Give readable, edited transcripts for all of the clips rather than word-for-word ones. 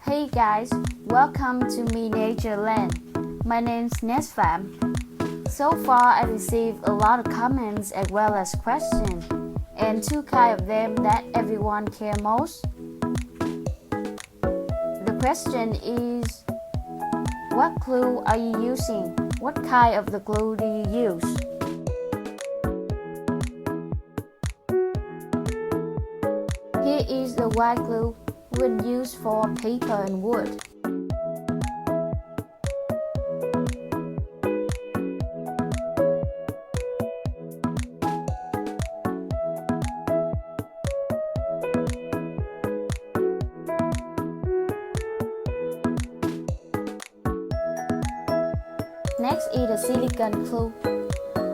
Hey guys, welcome to Miniature Land. My name's Nesfam. So far I received a lot of comments as well as questions, and two kinds of them that everyone care most. The question is, what glue are you using? What kind of the glue do you use? Here is the white glue we use for paper and wood. Next is the silicone glue.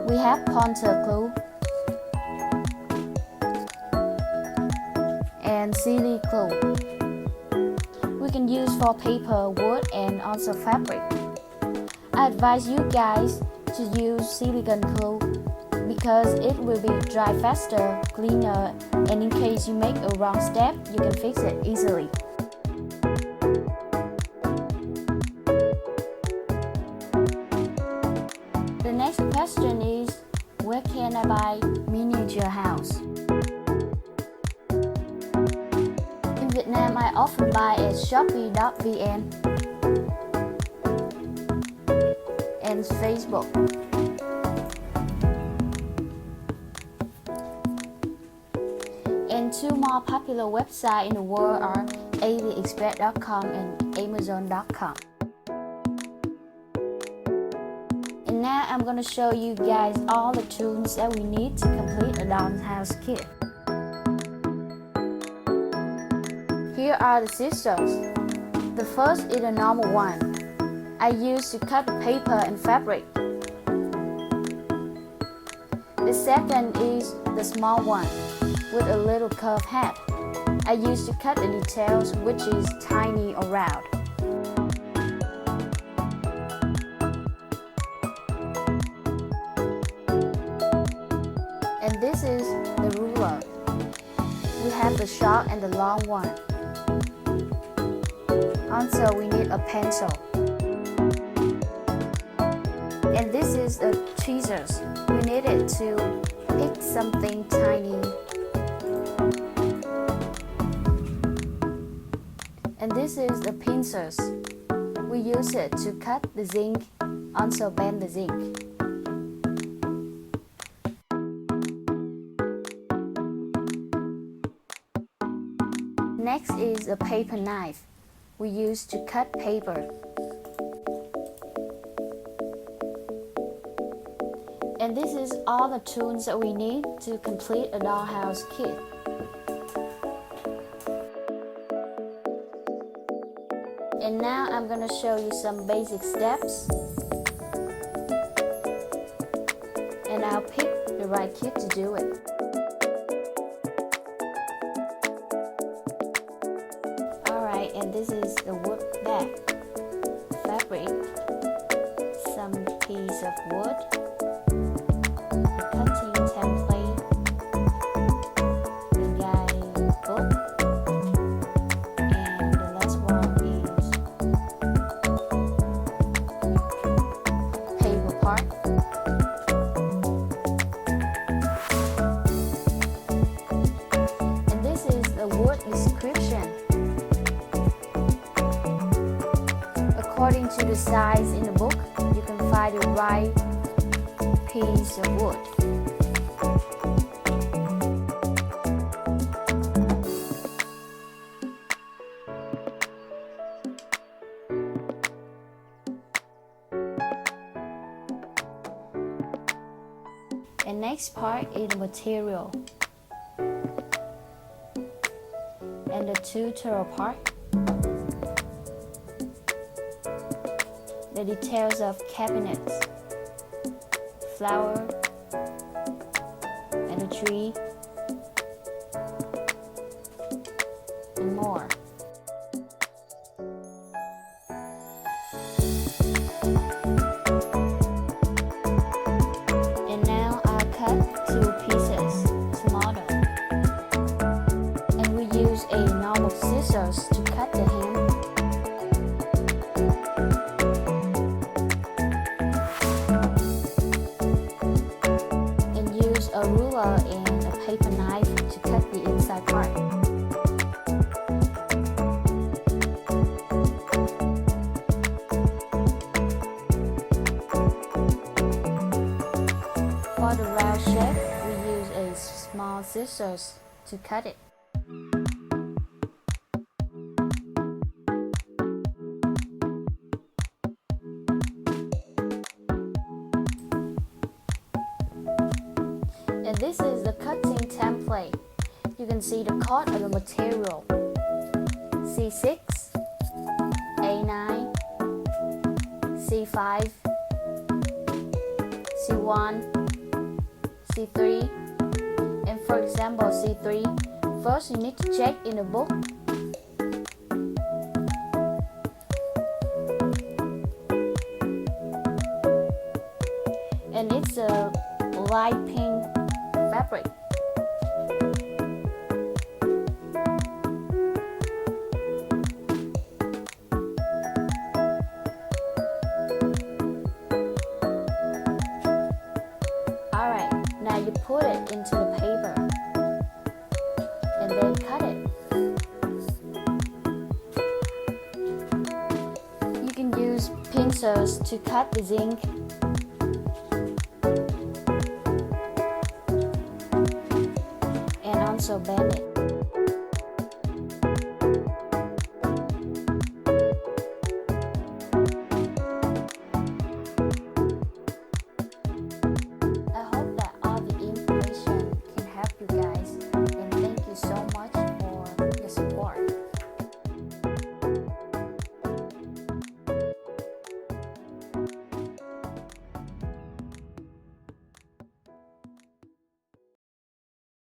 We have pointer glue and silly glue. We can use for paper, wood, and also fabric. I advise you guys to use silicone glue because it will be dry faster, cleaner, and in case you make a wrong step, you can fix it easily. The next question is, where can I buy miniature house? In Vietnam, I often buy at shopee.vn and Facebook. And two more popular websites in the world are aliexpress.com and amazon.com. And now I'm going to show you guys all the tools that we need to complete a dollhouse kit. Here are the scissors. The first is a normal one I use to cut the paper and fabric. The second is the small one with a little curved head. I use to cut the details, which is tiny or round. And this is the ruler. We have the short and the long one. Also, we need a pencil. And this is the tweezers. We need it to pick something tiny. And this is the pincers. We use it to cut the zinc, also bend the zinc. Next is a paper knife we use to cut paper. And this is all the tools that we need to complete a dollhouse kit. And now I'm going to show you some basic steps. And I'll pick the right kit to do it. Alright, and this is the wood back, fabric, some piece of wood, the cutting template, the guide book, and the last one is paper part. And this is the wood description. According to the size in the book, you can find the right piece of wood. And next part is the material. And the tutorial part. The details of cabinets, flower, and a tree, and more. And now I'll cut 2 pieces to model. And we use a normal scissors to cut the hem. scissors to cut it. And this is the cutting template. You can see the cut of the material. C6, A9, C5, C1, C3, and for example C3, first you need to check in the book. And it's a light pink fabric. Alright, now you put it into the paper and then cut it. You can use pincers to cut the zinc. And also bend it.